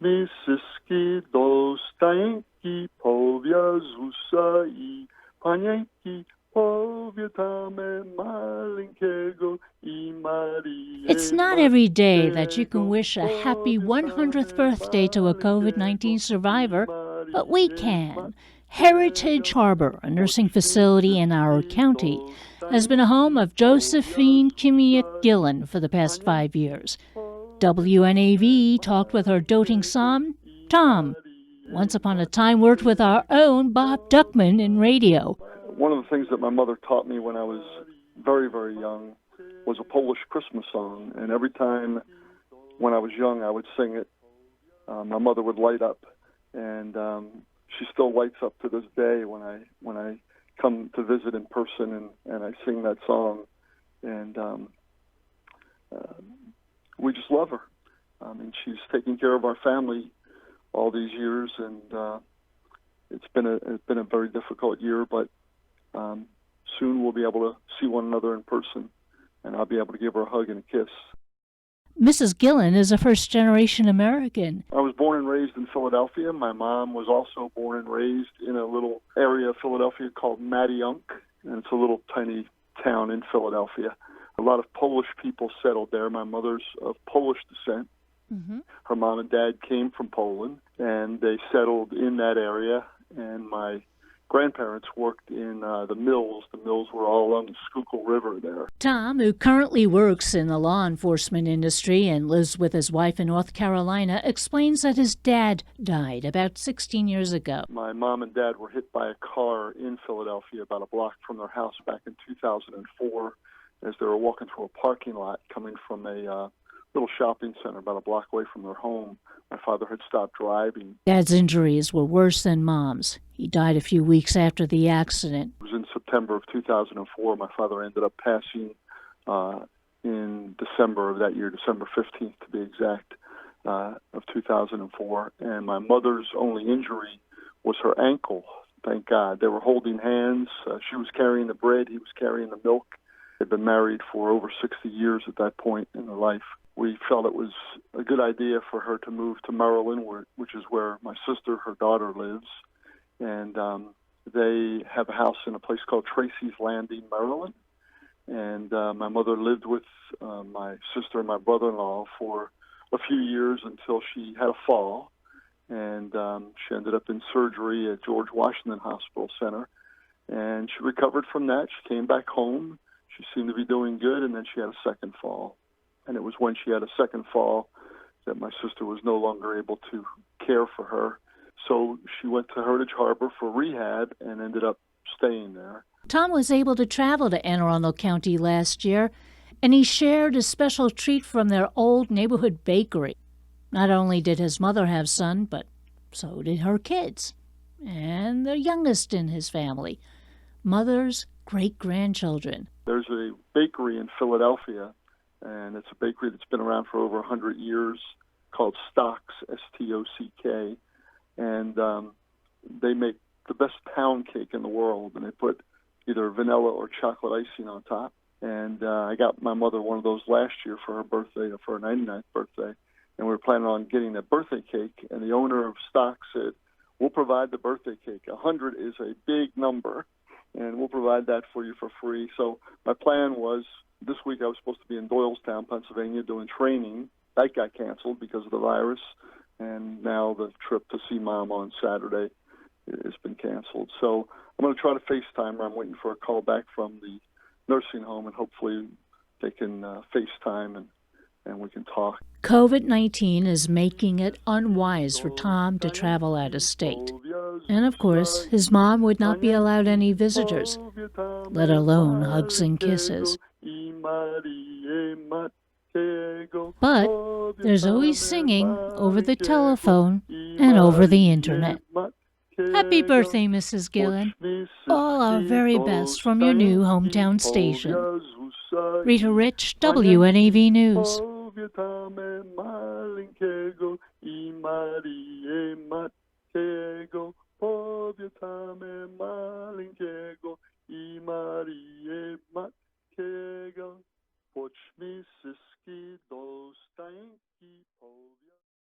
mi siski dostajenki powiazusa I panienki powiatamy maleńkiego I Marię. It's not every day that you can wish a happy 100th birthday to a COVID-19 survivor, but we can. Heritage Harbor, a nursing facility in our county, has been a home of Josephine Gillan for the past 5 years. WNAV talked with her doting son, Tom. Once upon a time worked with our own Bob Duckman in radio. One of the things that my mother taught me when I was very, very young was a Polish Christmas song, and every time when I was young I would sing it, my mother would light up, and she still lights up to this day when I come to visit in person and I sing that song, and we just love her. I mean, she's taken care of our family all these years, and it's been a very difficult year, but soon we'll be able to see one another in person, and I'll be able to give her a hug and a kiss. Mrs. Gillan is a first-generation American. I was born and raised in Philadelphia. My mom was also born and raised in a little area of Philadelphia called Maddyunk, and it's a little tiny town in Philadelphia. A lot of Polish people settled there. My mother's of Polish descent. Mm-hmm. Her mom and dad came from Poland, and they settled in that area, and my grandparents worked in the mills. The mills were all along the Schuylkill River there. Tom, who currently works in the law enforcement industry and lives with his wife in North Carolina, explains that his dad died about 16 years ago. My mom and dad were hit by a car in Philadelphia about a block from their house back in 2004 as they were walking through a parking lot coming from a little shopping center about a block away from their home. My father had stopped driving. Dad's injuries were worse than Mom's. He died a few weeks after the accident. It was in September of 2004. My father ended up passing in December of that year, December 15th to be exact, of 2004. And my mother's only injury was her ankle, thank God. They were holding hands. She was carrying the bread. He was carrying the milk. They'd been married for over 60 years at that point in their life. We felt it was a good idea for her to move to Maryland, which is where my sister, her daughter, lives. And they have a house in a place called Tracy's Landing, Maryland. And my mother lived with my sister and my brother-in-law for a few years until she had a fall. And she ended up in surgery at George Washington Hospital Center. And she recovered from that. She came back home. She seemed to be doing good, and then she had a second fall. And it was when she had a second fall that my sister was no longer able to care for her. So she went to Heritage Harbor for rehab and ended up staying there. Tom was able to travel to Anne Arundel County last year, and he shared a special treat from their old neighborhood bakery. Not only did his mother have son, but so did her kids, and the youngest in his family, mother's great-grandchildren. There's a bakery in Philadelphia, and it's a bakery that's been around for over 100 years called Stock's, S-T-O-C-K, and they make the best pound cake in the world, and they put either vanilla or chocolate icing on top. And I got my mother one of those last year for her birthday, for her 99th birthday, and we were planning on getting a birthday cake, and the owner of Stock said, "We'll provide the birthday cake. 100 is a big number, and we'll provide that for you for free." So my plan was, this week I was supposed to be in Doylestown, Pennsylvania, doing training. That got canceled because of the virus, and now the trip to see Mom on Saturday has been canceled. So I'm going to try to FaceTime her. I'm waiting for a call back from the nursing home, and hopefully they can FaceTime and we can talk. COVID-19 is making it unwise for Tom to travel out of state. And of course, his mom would not be allowed any visitors, let alone hugs and kisses. But there's always singing over the telephone and over the internet. Happy birthday, Mrs. Gillan. All our very best from your new hometown station. Rita Rich, WNAV News.